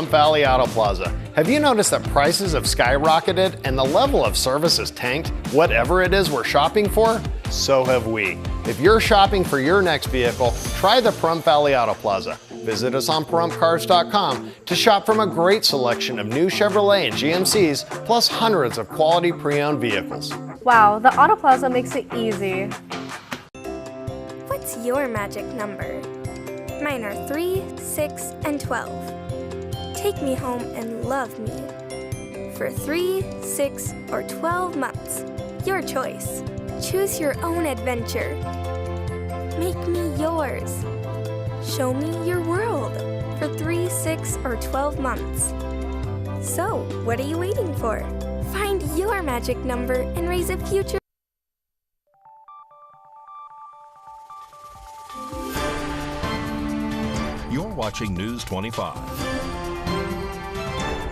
Pahrump Valley Auto Plaza. Have you noticed that prices have skyrocketed and the level of service has tanked? Whatever it is we're shopping for, so have we. If you're shopping for your next vehicle, try the Pahrump Valley Auto Plaza. Visit us on PahrumpCars.com to shop from a great selection of new Chevrolet and GMCs, plus hundreds of quality pre-owned vehicles. Wow, the Auto Plaza makes it easy. What's your magic number? Mine are 3, 6, and 12. Take me home and love me. For 3, 6, or 12 months, your choice. Choose your own adventure. Make me yours. Show me your world for 3, 6, or 12 months. So, what are you waiting for? Find your magic number and raise a future. You're watching News 25.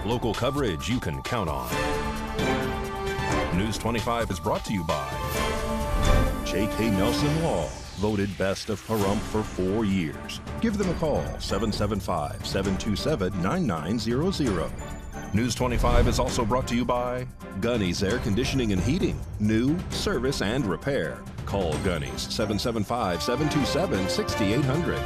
Local coverage you can count on. News 25 is brought to you by J.K. Nelson Law, voted best of Pahrump for 4 years. Give them a call, 775-727-9900. News 25 is also brought to you by Gunny's Air Conditioning and Heating. New, service, and repair. Call Gunny's, 775-727-6800.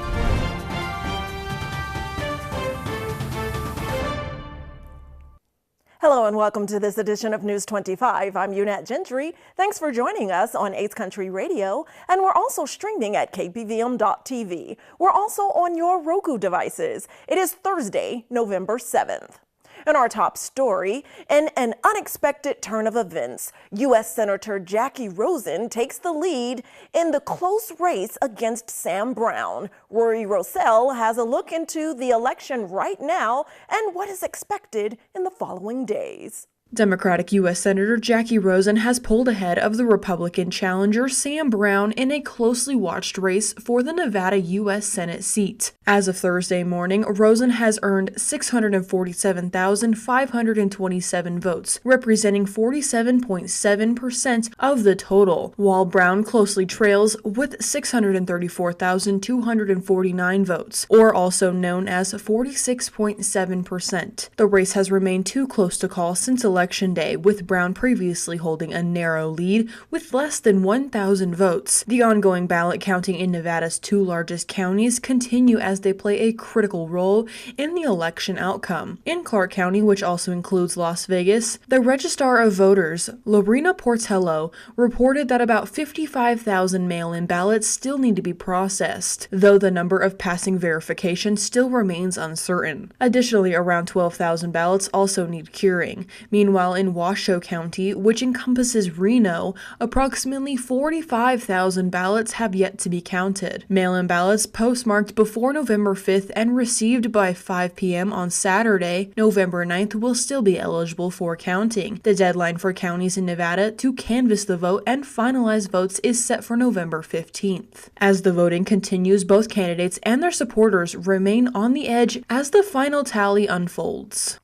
Hello and welcome to this edition of News 25. I'm Unat Gentry. Thanks for joining us on 8th Country Radio, and we're also streaming at KPVM.TV. We're also on your Roku devices. It is Thursday, November 7th. In our top story, in an unexpected turn of events, U.S. Senator Jackie Rosen takes the lead in the close race against Sam Brown. Rory Rosell has a look into the election right now and what is expected in the following days. Democratic U.S. Senator Jackie Rosen has pulled ahead of the Republican challenger Sam Brown in a closely watched race for the Nevada U.S. Senate seat. As of Thursday morning, Rosen has earned 647,527 votes, representing 47.7% of the total, while Brown closely trails with 634,249 votes, or also known as 46.7%. The race has remained too close to call since Election Day, with Brown previously holding a narrow lead with less than 1,000 votes. The ongoing ballot counting in Nevada's 2 largest counties continue as they play a critical role in the election outcome. In Clark County, which also includes Las Vegas, the Registrar of Voters, Lorena Portello, reported that about 55,000 mail-in ballots still need to be processed, though the number of passing verification still remains uncertain. Additionally, around 12,000 ballots also need curing. Meanwhile, in Washoe County, which encompasses Reno, approximately 45,000 ballots have yet to be counted. Mail-in ballots postmarked before November 5th and received by 5 p.m. on Saturday, November 9th, will still be eligible for counting. The deadline for counties in Nevada to canvass the vote and finalize votes is set for November 15th. As the voting continues, both candidates and their supporters remain on the edge as the final tally unfolds.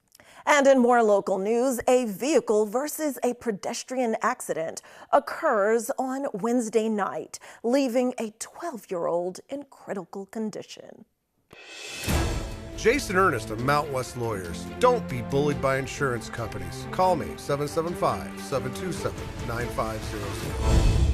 And in more local news, a vehicle versus a pedestrian accident occurs on Wednesday night, leaving a 12-year-old in critical condition. Jason Ernest of Mount West Lawyers. Don't be bullied by insurance companies. Call me, 775-727-9500.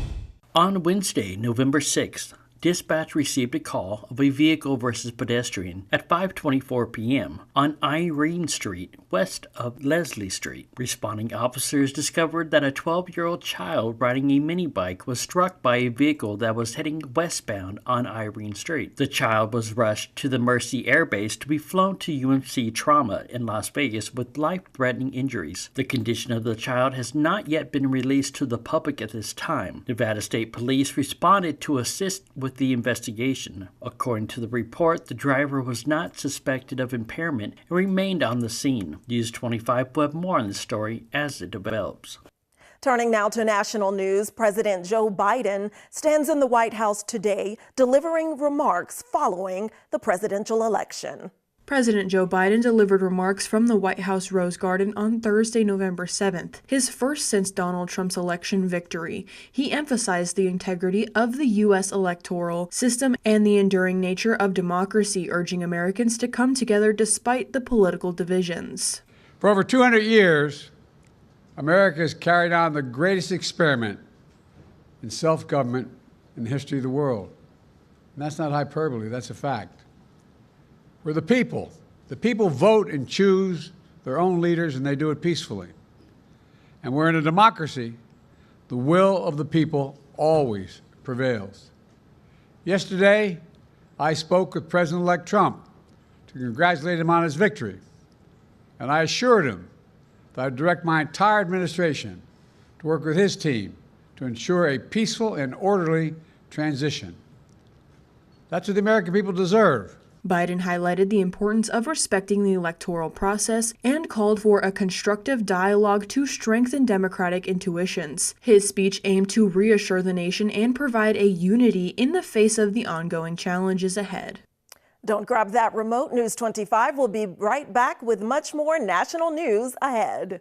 On Wednesday, November 6th, dispatch received a call of a vehicle versus pedestrian at 5:24 p.m. on Irene Street, west of Leslie Street. Responding officers discovered that a 12-year-old child riding a mini bike was struck by a vehicle that was heading westbound on Irene Street. The child was rushed to the Mercy Air Base to be flown to UMC Trauma in Las Vegas with life-threatening injuries. The condition of the child has not yet been released to the public at this time. Nevada State Police responded to assist with the investigation. According to the report, the driver was not suspected of impairment and remained on the scene. News 25 will have more on the story as it develops. Turning now to national news, President Joe Biden stands in the White House today delivering remarks following the presidential election. President Joe Biden delivered remarks from the White House Rose Garden on Thursday, November 7th, his first since Donald Trump's election victory. He emphasized the integrity of the U.S. electoral system and the enduring nature of democracy, urging Americans to come together despite the political divisions. For over 200 years, America has carried on the greatest experiment in self-government in the history of the world. And that's not hyperbole, that's a fact. We're the people. The people vote and choose their own leaders, and they do it peacefully. And we're in a democracy. The will of the people always prevails. Yesterday, I spoke with President-elect Trump to congratulate him on his victory. And I assured him that I'd direct my entire administration to work with his team to ensure a peaceful and orderly transition. That's what the American people deserve. Biden highlighted the importance of respecting the electoral process and called for a constructive dialogue to strengthen democratic intuitions. His speech aimed to reassure the nation and provide a unity in the face of the ongoing challenges ahead. Don't grab that remote. News 25 will be right back with much more national news ahead.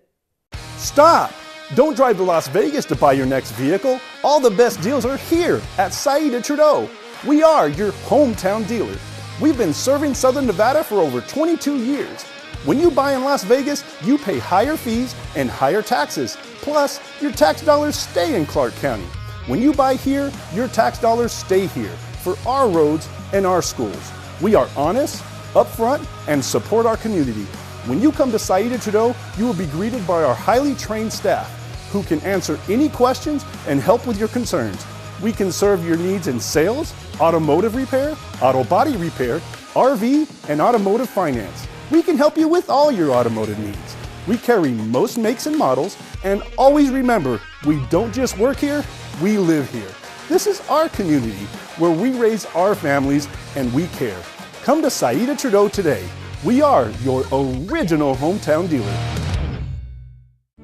Stop! Don't drive to Las Vegas to buy your next vehicle. All the best deals are here at Saida Trudeau. We are your hometown dealer. We've been serving Southern Nevada for over 22 years. When you buy in Las Vegas, you pay higher fees and higher taxes. Plus, your tax dollars stay in Clark County. When you buy here, your tax dollars stay here for our roads and our schools. We are honest, upfront, and support our community. When you come to Saida Trudeau, you will be greeted by our highly trained staff who can answer any questions and help with your concerns. We can serve your needs in sales, automotive repair, auto body repair, RV, and automotive finance. We can help you with all your automotive needs. We carry most makes and models, and always remember, we don't just work here, we live here. This is our community where we raise our families and we care. Come to Saida Trudeau today. We are your original hometown dealer.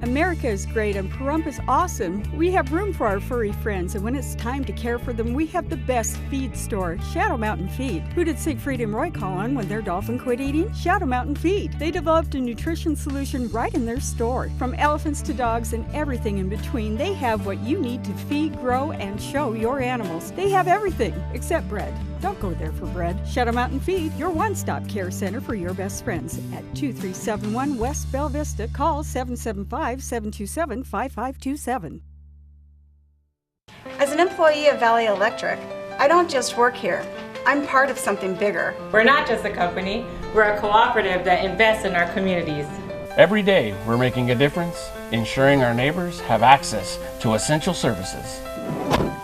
America is great and Pahrump is awesome. We have room for our furry friends, and when it's time to care for them, we have the best feed store, Shadow Mountain Feed. Who did Siegfried and Roy call on when their dolphin quit eating? Shadow Mountain Feed. They developed a nutrition solution right in their store. From elephants to dogs and everything in between, they have what you need to feed, grow, and show your animals. They have everything except bread. Don't go there for bread. Shadow Mountain Feed, your one-stop care center for your best friends. At 2371 West Bella Vista, call 775-727-5527. As an employee of Valley Electric, I don't just work here. I'm part of something bigger. We're not just a company, we're a cooperative that invests in our communities. Every day, we're making a difference, ensuring our neighbors have access to essential services,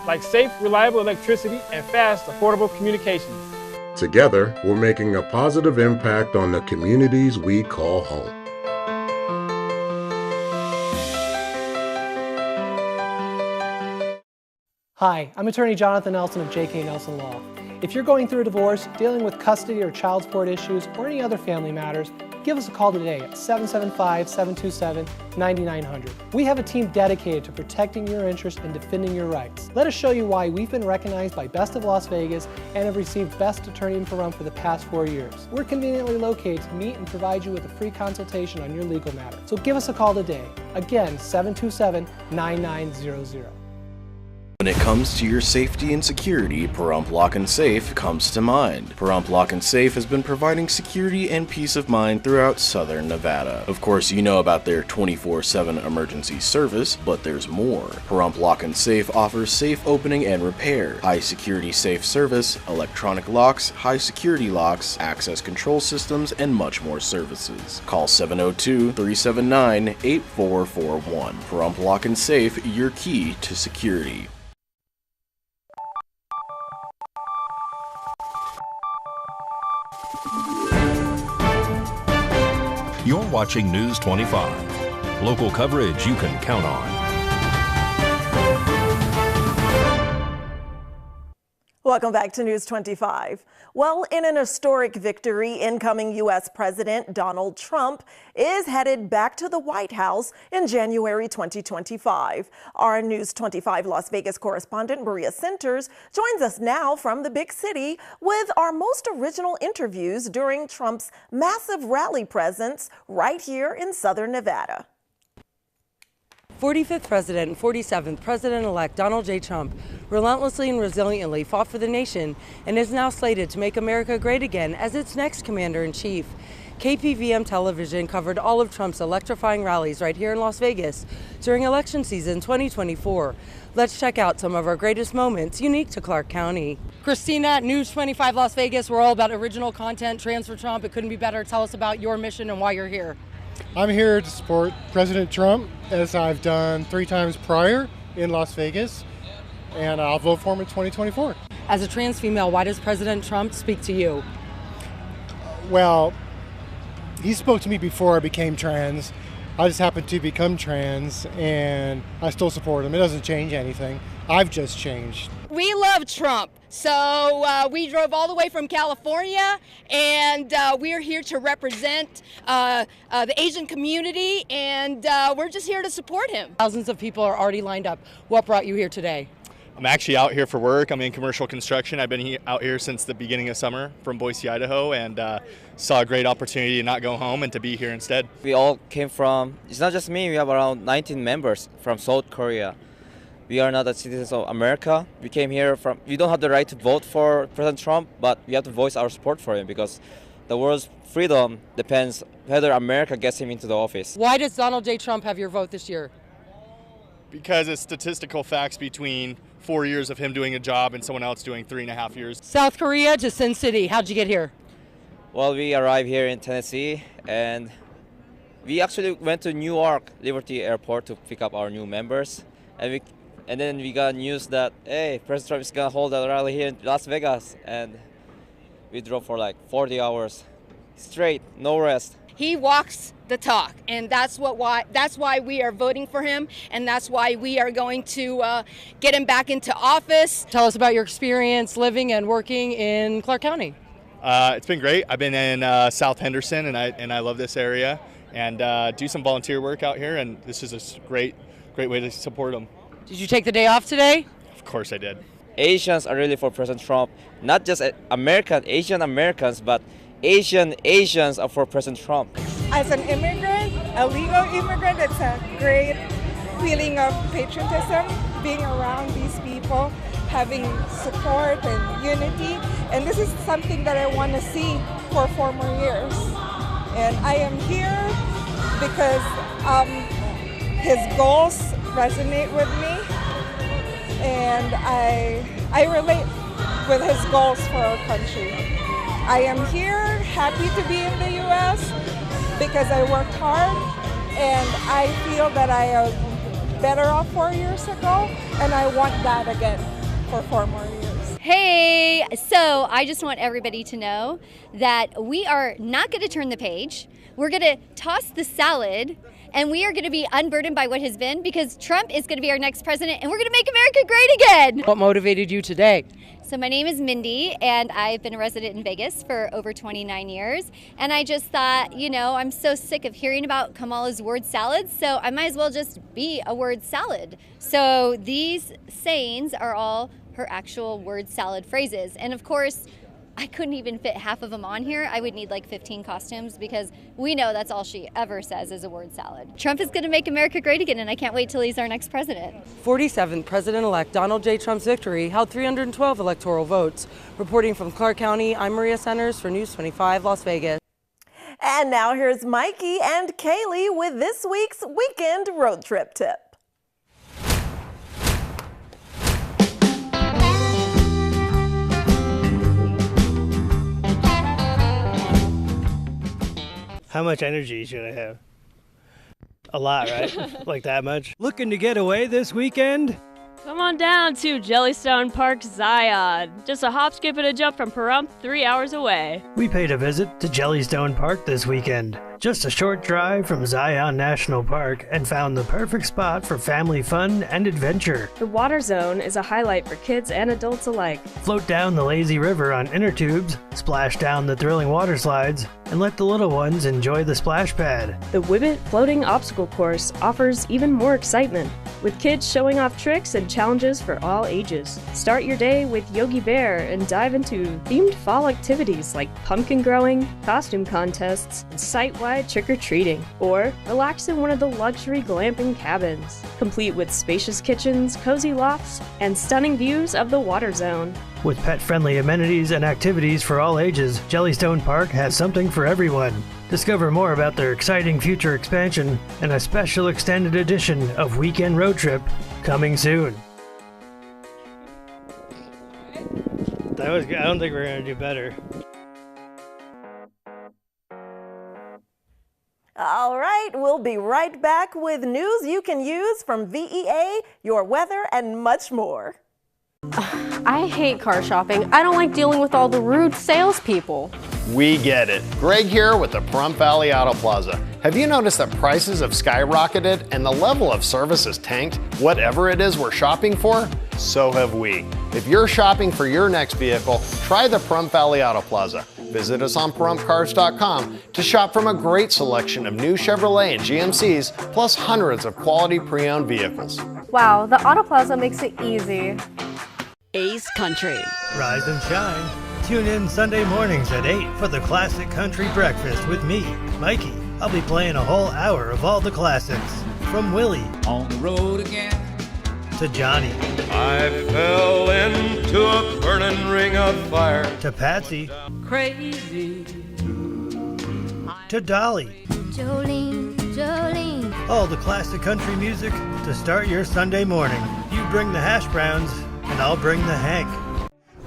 like safe, reliable electricity and fast, affordable communications. Together, we're making a positive impact on the communities we call home. Hi, I'm attorney Jonathan Nelson of J.K. Nelson Law. If you're going through a divorce, dealing with custody or child support issues, or any other family matters, give us a call today at 775-727-9900. We have a team dedicated to protecting your interests and defending your rights. Let us show you why we've been recognized by Best of Las Vegas and have received Best Attorney in Pahrump for the past 4 years. We're conveniently located to meet and provide you with a free consultation on your legal matter. So give us a call today. Again, 727-9900. When it comes to your safety and security, Pahrump Lock and Safe comes to mind. Pahrump Lock and Safe has been providing security and peace of mind throughout Southern Nevada. Of course, you know about their 24/7 emergency service, but there's more. Pahrump Lock and Safe offers safe opening and repair, high security safe service, electronic locks, high security locks, access control systems, and much more services. Call 702-379-8441. Pahrump Lock and Safe, your key to security. You're watching News 25. Local coverage you can count on. Welcome back to News 25. Well, in an historic victory, incoming U.S. President Donald Trump is headed back to the White House in January 2025. Our News 25 Las Vegas correspondent Maria Centers joins us now from the big city with our most original interviews during Trump's massive rally presence right here in Southern Nevada. 45th President and 47th President-elect Donald J. Trump relentlessly and resiliently fought for the nation and is now slated to make America great again as its next commander-in-chief. KPVM television covered all of Trump's electrifying rallies right here in Las Vegas during election season 2024. Let's check out some of our greatest moments unique to Clark County. Christina, News 25 Las Vegas, we're all about original content, Trans for Trump. It couldn't be better. Tell us about your mission and why you're here. I'm here to support President Trump, as I've done 3 times prior in Las Vegas, and I'll vote for him in 2024. As a trans female, why does President Trump speak to you? Well, he spoke to me before I became trans. I just happened to become trans, and I still support him. It doesn't change anything. I've just changed. We love Trump, so we drove all the way from California, and we're here to represent the Asian community, and we're just here to support him. Thousands of people are already lined up. What brought you here today? I'm actually out here for work. I'm in commercial construction. I've been out here since the beginning of summer from Boise, Idaho, and saw a great opportunity to not go home and to be here instead. We all came from, it's not just me, we have around 19 members from South Korea. We are not the citizens of America. We came here from, we don't have the right to vote for President Trump, but we have to voice our support for him because the world's freedom depends whether America gets him into the office. Why does Donald J. Trump have your vote this year? Because it's statistical facts between 4 years of him doing a job and someone else doing 3.5 years. South Korea to Sin City. How'd you get here? Well, we arrived here in Tennessee, and we actually went to Newark Liberty Airport to pick up our new members, and then we got news that, hey, President Trump is gonna hold a rally here in Las Vegas, and we drove for like 40 hours straight, no rest. He walks the talk, and that's why we are voting for him, and that's why we are going to get him back into office. Tell us about your experience living and working in Clark County. It's been great. I've been in South Henderson, and I love this area, and do some volunteer work out here, and this is a great way to support him. Did you take the day off today? Of course I did. Asians are really for President Trump, not just Asian Americans, but Asians are for President Trump. As an immigrant, a legal immigrant, it's a great feeling of patriotism, being around these people, having support and unity. And this is something that I want to see for 4 more years. And I am here because his goals resonate with me, and I relate with his goals for our country. I am here, happy to be in the U.S. because I worked hard, and I feel that I am better off 4 years ago, and I want that again for 4 more years. Hey, so I just want everybody to know that we are not going to turn the page. We're going to toss the salad, and we are going to be unburdened by what has been, because Trump is going to be our next president, and we're going to make America great again. What motivated you today? So my name is Mindy, and I've been a resident in Vegas for over 29 years. And I just thought, I'm so sick of hearing about Kamala's word salads, so I might as well just be a word salad. So these sayings are all her actual word salad phrases. And of course, I couldn't even fit half of them on here. I would need like 15 costumes, because we know that's all she ever says is a word salad. Trump is going to make America great again, and I can't wait till he's our next president. 47th President-elect Donald J. Trump's victory held 312 electoral votes. Reporting from Clark County, I'm Maria Centers for News 25 Las Vegas. And now here's Mikey and Kaylee with this week's Weekend Road Trip Tip. How much energy should I have? A lot, right? Like that much? Looking to get away this weekend? Come on down to Jellystone Park, Zion. Just a hop, skip, and a jump from Pahrump, 3 hours away. We paid a visit to Jellystone Park this weekend. Just a short drive from Zion National Park and found the perfect spot for family fun and adventure. The water zone is a highlight for kids and adults alike. Float down the lazy river on inner tubes, splash down the thrilling water slides, and let the little ones enjoy the splash pad. The Wibbit Floating Obstacle Course offers even more excitement, with kids showing off tricks and challenges for all ages. Start your day with Yogi Bear and dive into themed fall activities like pumpkin growing, costume contests, and site-wide trick-or-treating. Or relax in one of the luxury glamping cabins, complete with spacious kitchens, cozy lofts, and stunning views of the water zone. With pet-friendly amenities and activities for all ages, Jellystone Park has something for everyone. Discover more about their exciting future expansion and a special extended edition of Weekend Road Trip coming soon. That was good. I don't think we're going to do better. All right, we'll be right back with news you can use from VEA, your weather, and much more. I hate car shopping. I don't like dealing with all the rude salespeople. We get it. Greg here with the Pahrump Valley Auto Plaza. Have you noticed that prices have skyrocketed and the level of service has tanked? Whatever it is we're shopping for, so have we. If you're shopping for your next vehicle, try the Pahrump Valley Auto Plaza. Visit us on PahrumpCars.com to shop from a great selection of new Chevrolet and GMCs, plus hundreds of quality pre-owned vehicles. Wow, the Auto Plaza makes it easy. Ace Country. Rise and shine. Tune in Sunday mornings at 8 for the Classic Country Breakfast with me, Mikey. I'll be playing a whole hour of all the classics. From Willie. On the road again. To Johnny. I fell into a burning ring of fire. To Patsy. Crazy. To Dolly. Jolene, Jolene. All the classic country music to start your Sunday morning. You bring the hash browns, and I'll bring the Hank.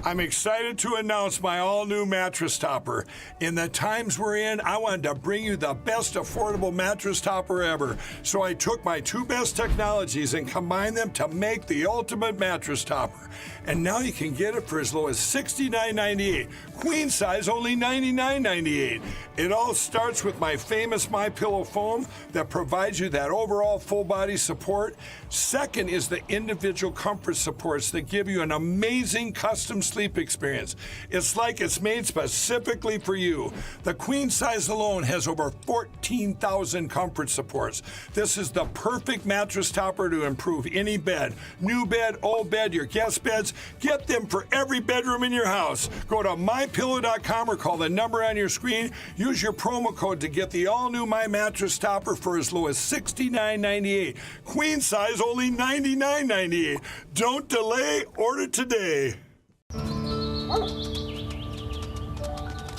I'm excited to announce my all-new mattress topper. In the times we're in, I wanted to bring you the best affordable mattress topper ever. So I took my two best technologies and combined them to make the ultimate mattress topper. And now you can get it for as low as $69.98. Queen size, only $99.98. It all starts with my famous MyPillow foam that provides you that overall full body support. Second is the individual comfort supports that give you an amazing custom sleep experience. It's like it's made specifically for you. The queen size alone has over 14,000 comfort supports. This is the perfect mattress topper to improve any bed. New bed, old bed, your guest beds. Get them for every bedroom in your house. Go to mypillow.com or call the number on your screen. Use your promo code to get the all-new My Mattress Topper for as low as $69.98. Queen size, only $99.98. Don't delay, order today.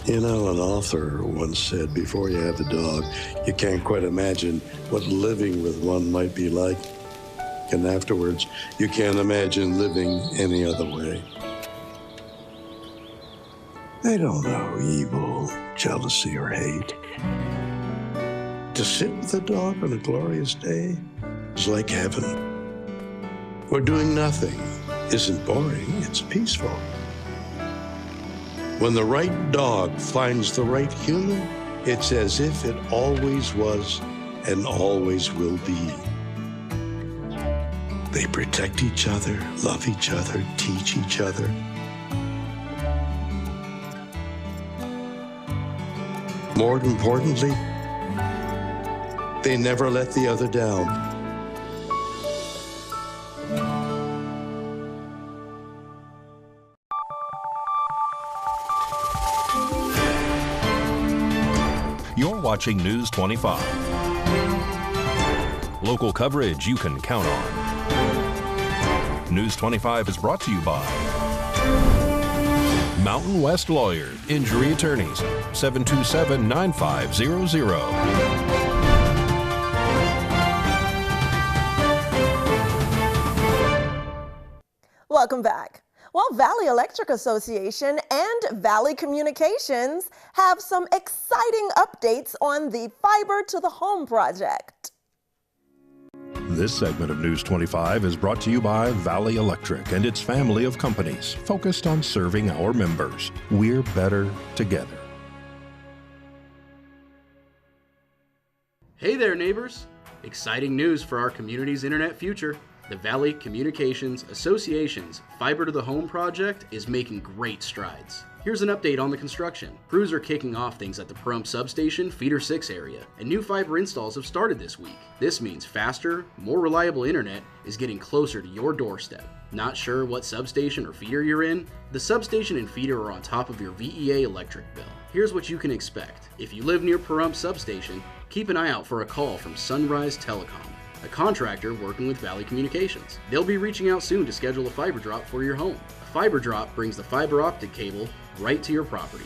You know, an author once said, before you have a dog, you can't quite imagine what living with one might be like. And afterwards, you can't imagine living any other way. They don't know evil, jealousy, or hate. To sit with a dog on a glorious day is like heaven. Where doing nothing isn't boring, it's peaceful. When the right dog finds the right human, it's as if it always was and always will be. They protect each other, love each other, teach each other. More importantly, they never let the other down. You're watching News 25. Local coverage you can count on. News 25 is brought to you by Mountain West Lawyers, Injury Attorneys, 727-9500. Welcome back. Well, Valley Electric Association and Valley Communications have some exciting updates on the Fiber to the Home project. This segment of News 25 is brought to you by Valley Electric and its family of companies focused on serving our members. We're better together. Hey there, neighbors! Exciting news for our community's internet future. The Valley Communications Association's Fiber to the Home project is making great strides. Here's an update on the construction. Crews are kicking off things at the Pahrump Substation Feeder 6 area, and new fiber installs have started this week. This means faster, more reliable internet is getting closer to your doorstep. Not sure what substation or feeder you're in? The substation and feeder are on top of your VEA electric bill. Here's what you can expect. If you live near Pahrump Substation, keep an eye out for a call from Sunrise Telecom, a contractor working with Valley Communications. They'll be reaching out soon to schedule a fiber drop for your home. A fiber drop brings the fiber optic cable right to your property,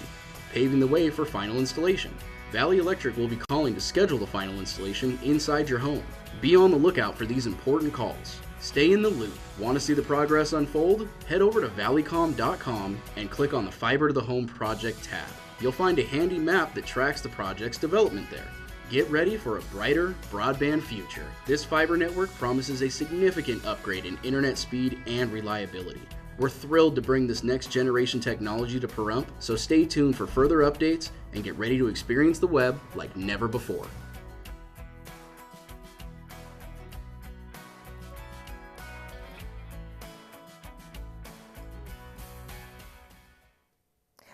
paving the way for final installation. Valley Electric will be calling to schedule the final installation inside your home. Be on the lookout for these important calls. Stay in the loop. Want to see the progress unfold? Head over to valleycom.com and click on the Fiber to the Home Project tab. You'll find a handy map that tracks the project's development there. Get ready for a brighter, broadband future. This fiber network promises a significant upgrade in internet speed and reliability. We're thrilled to bring this next generation technology to Pahrump, so stay tuned for further updates and get ready to experience the web like never before.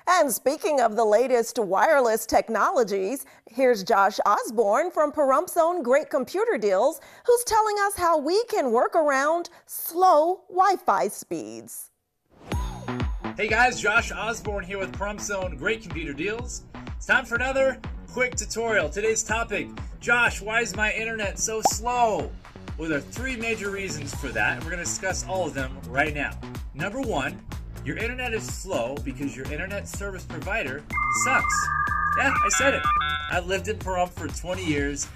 And speaking of the latest wireless technologies, here's Josh Osborne from Pahrump Zone Great Computer Deals, who's telling us how we can work around slow Wi-Fi speeds. Hey guys, Josh Osborne here with Pahrump Zone Great Computer Deals. It's time for another quick tutorial. Today's topic, Josh, why is my internet so slow? Well, there are three major reasons for that, and we're going to discuss all of them right now. Number one, your internet is slow because your internet service provider sucks. Yeah, I said it. I've lived in Pahrump for 20 years.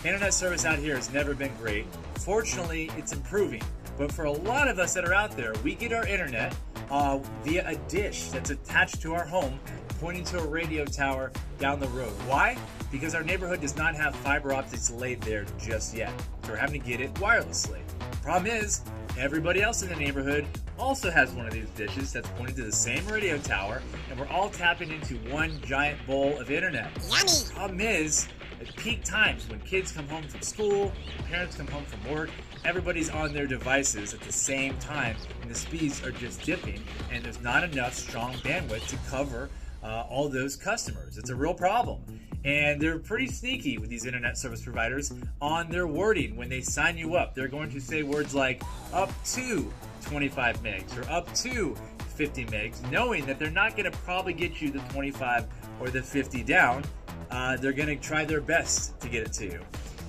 Internet service out here has never been great. Fortunately, it's improving. But for a lot of us that are out there, we get our internet via a dish that's attached to our home, pointing to a radio tower down the road. Why? Because our neighborhood does not have fiber optics laid there just yet. So we're having to get it wirelessly. Problem is, everybody else in the neighborhood also has one of these dishes that's pointed to the same radio tower, and we're all tapping into one giant bowl of internet. Yummy! Problem is, at peak times when kids come home from school, parents come home from work, everybody's on their devices at the same time, and the speeds are just dipping, and there's not enough strong bandwidth to cover all those customers. It's a real problem. And they're pretty sneaky with these internet service providers on their wording. When they sign you up, they're going to say words like up to 25 megs or up to 50 megs, knowing that they're not going to probably get you the 25 or the 50 down. They're going to try their best to get it to you.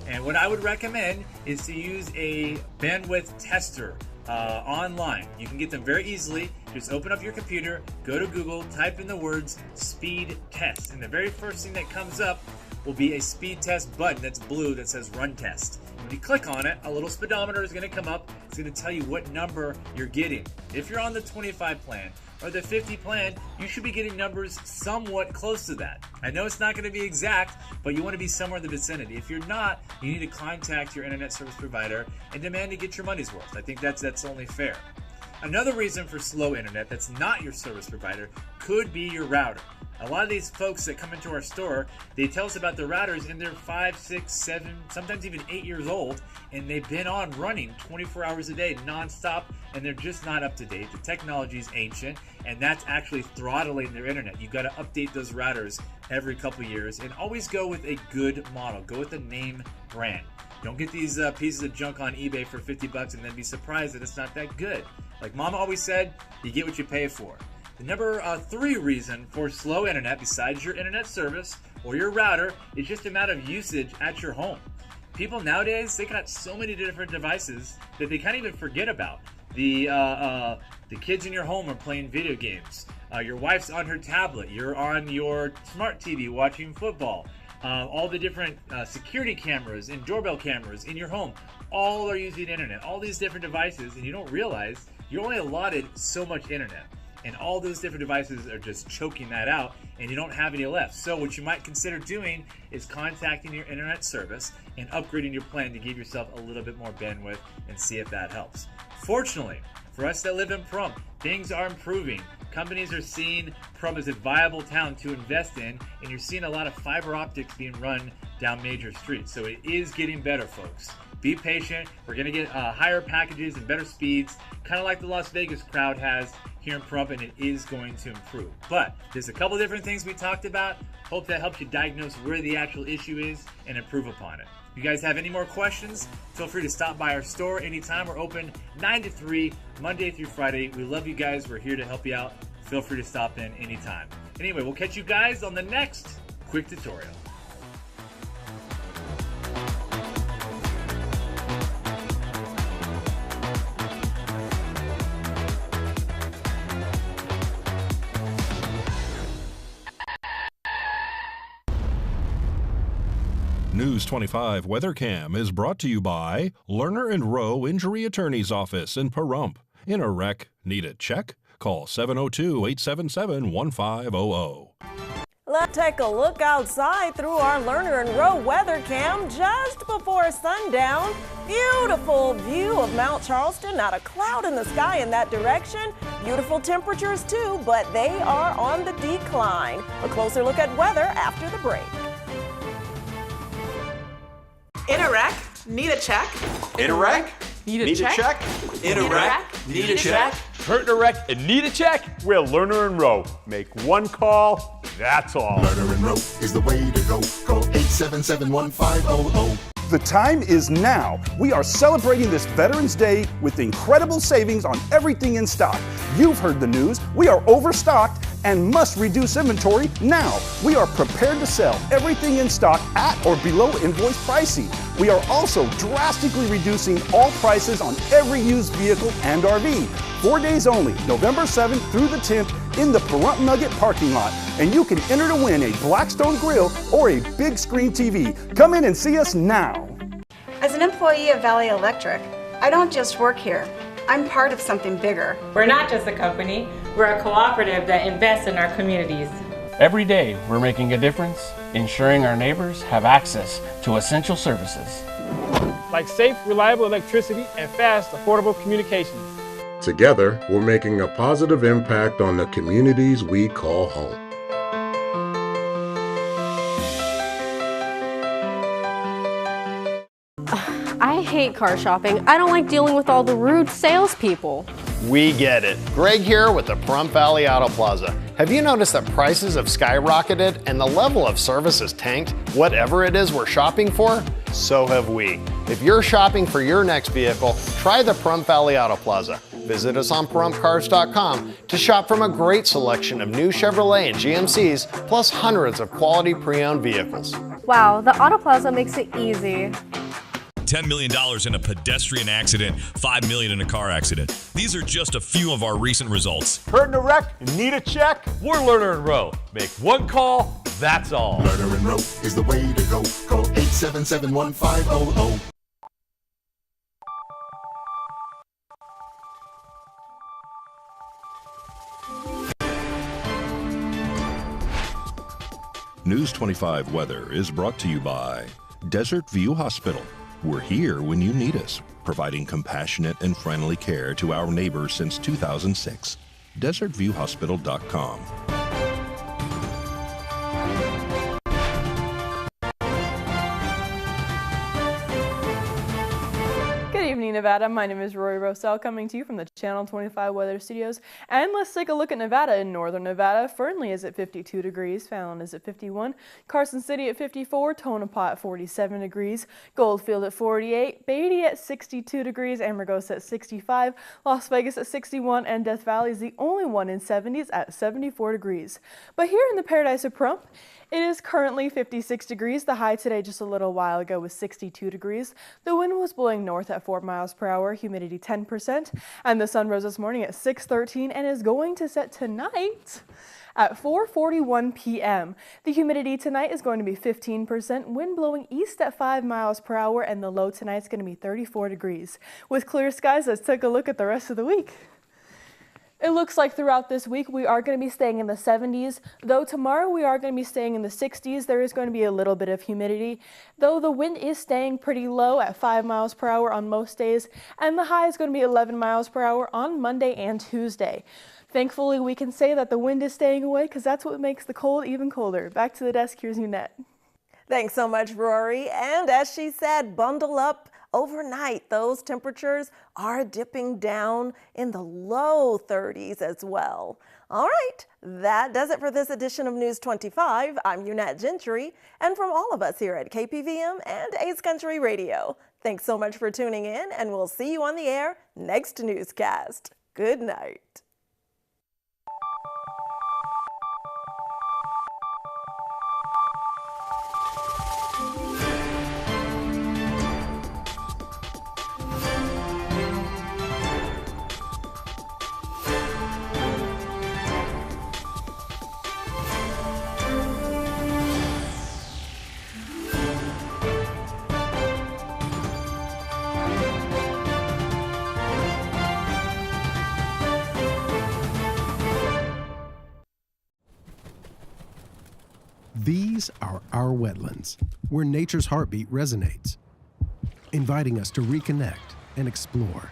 And what I would recommend is to use a bandwidth tester online. You can get them very easily. Just open up your computer, go to Google, type in the words speed test, and the very first thing that comes up will be a speed test button that's blue that says run test. When you click on it, a little speedometer is going to come up. It's going to tell you what number you're getting. If you're on the 25 plan or the 50 plan, you should be getting numbers somewhat close to that. I know it's not going to be exact, but you want to be somewhere in the vicinity. If you're not, you need to contact your internet service provider and demand to get your money's worth. I think that's only fair. Another reason for slow internet that's not your service provider could be your router. A lot of these folks that come into our store, they tell us about their routers and they're 5, 6, 7, sometimes even 8 years old, and they've been on running 24 hours a day nonstop, and they're just not up to date. The technology is ancient, and that's actually throttling their internet. You've got to update those routers every couple years, and always go with a good model. Go with a name brand. Don't get these pieces of junk on eBay for 50 bucks and then be surprised that it's not that good. Like Mama always said, you get what you pay for. The number 3 reason for slow internet, besides your internet service or your router, is just the amount of usage at your home. People nowadays, they got so many different devices that they can't even forget about. The kids in your home are playing video games. Your wife's on her tablet. You're on your smart TV watching football. All the different security cameras and doorbell cameras in your home, all are using internet. All these different devices, and you don't realize you're only allotted so much internet. And all those different devices are just choking that out, and you don't have any left. So what you might consider doing is contacting your internet service and upgrading your plan to give yourself a little bit more bandwidth and see if that helps. Fortunately, for us that live in Pahrump, things are improving. Companies are seeing Pahrump as a viable town to invest in, and you're seeing a lot of fiber optics being run down major streets. So it is getting better, folks. Be patient. We're going to get higher packages and better speeds, kind of like the Las Vegas crowd has here in Pahrump, and it is going to improve. But there's a couple different things we talked about. Hope that helps you diagnose where the actual issue is and improve upon it. If you guys have any more questions, feel free to stop by our store anytime. We're open 9 to 3, Monday through Friday. We love you guys. We're here to help you out. Feel free to stop in anytime. Anyway, we'll catch you guys on the next quick tutorial. News 25 WeatherCam is brought to you by Lerner & Rowe Injury Attorney's Office in Pahrump. In a wreck, need a check? Call 702-877-1500. Let's take a look outside through our Lerner & Rowe weather cam just before sundown. Beautiful view of Mount Charleston, not a cloud in the sky in that direction. Beautiful temperatures too, but they are on the decline. A closer look at weather after the break. In a wreck, need a check? In a wreck? Need a check? In a wreck? Need a check? Hurt in a wreck and need a check? We're Lerner & Rowe. Make one call, that's all. Lerner & Rowe is the way to go. Call 877-1500. The time is now. We are celebrating this Veterans Day with incredible savings on everything in stock. You've heard the news. We are overstocked and must reduce inventory now. We are prepared to sell everything in stock at or below invoice pricing. We are also drastically reducing all prices on every used vehicle and RV. 4 days only, November 7th through the 10th in the Pahrump Nugget parking lot. And you can enter to win a Blackstone grill or a big screen TV. Come in and see us now. As an employee of Valley Electric, I don't just work here. I'm part of something bigger. We're not just a company, we're a cooperative that invests in our communities. Every day, we're making a difference, ensuring our neighbors have access to essential services. Like safe, reliable electricity and fast, affordable communications. Together, we're making a positive impact on the communities we call home. I hate car shopping. I don't like dealing with all the rude salespeople. We get it. Greg here with the Pahrump Valley Auto Plaza. Have you noticed that prices have skyrocketed and the level of service has tanked? Whatever it is we're shopping for, so have we. If you're shopping for your next vehicle, try the Pahrump Valley Auto Plaza. Visit us on PahrumpCars.com to shop from a great selection of new Chevrolet and GMCs, plus hundreds of quality pre-owned vehicles. Wow, the Auto Plaza makes it easy. $10 million in a pedestrian accident, $5 million in a car accident. These are just a few of our recent results. Hurt in a wreck and need a check? We're Lerner & Rowe. Make one call, that's all. Lerner & Rowe is the way to go. Call 877-1500. News 25 Weather is brought to you by Desert View Hospital. We're here when you need us, providing compassionate and friendly care to our neighbors since 2006. DesertViewHospital.com. Good evening, Nevada. My name is Rory Rosell, coming to you from the Channel 25 Weather Studios. And let's take a look at Nevada. In northern Nevada, Fernley is at 52 degrees, Fallon is at 51, Carson City at 54, Tonopah at 47 degrees, Goldfield at 48, Beatty at 62 degrees, Amargosa at 65, Las Vegas at 61, and Death Valley is the only one in 70s at 74 degrees. But here in the Paradise of Pahrump, it is currently 56 degrees. The high today just a little while ago was 62 degrees. The wind was blowing north at 4 miles per hour, humidity 10%, and the sun rose this morning at 6:13 and is going to set tonight at 4:41 p.m. The humidity tonight is going to be 15%, wind blowing east at 5 miles per hour, and the low tonight is going to be 34 degrees. With clear skies, let's take a look at the rest of the week. It looks like throughout this week we are going to be staying in the 70s, though tomorrow we are going to be staying in the 60s. There is going to be a little bit of humidity, though the wind is staying pretty low at 5 miles per hour on most days, and the high is going to be 11 miles per hour on Monday and Tuesday. Thankfully, we can say that the wind is staying away because that's what makes the cold even colder. Back to the desk, here's Unette. Thanks so much, Rory. And as she said, bundle up. Overnight, those temperatures are dipping down in the low 30s as well. All right, that does it for this edition of News 25. I'm Unette Gentry, and from all of us here at KPVM and Ace Country Radio, thanks so much for tuning in, and we'll see you on the air next newscast. Good night. These are our wetlands, where nature's heartbeat resonates, inviting us to reconnect and explore.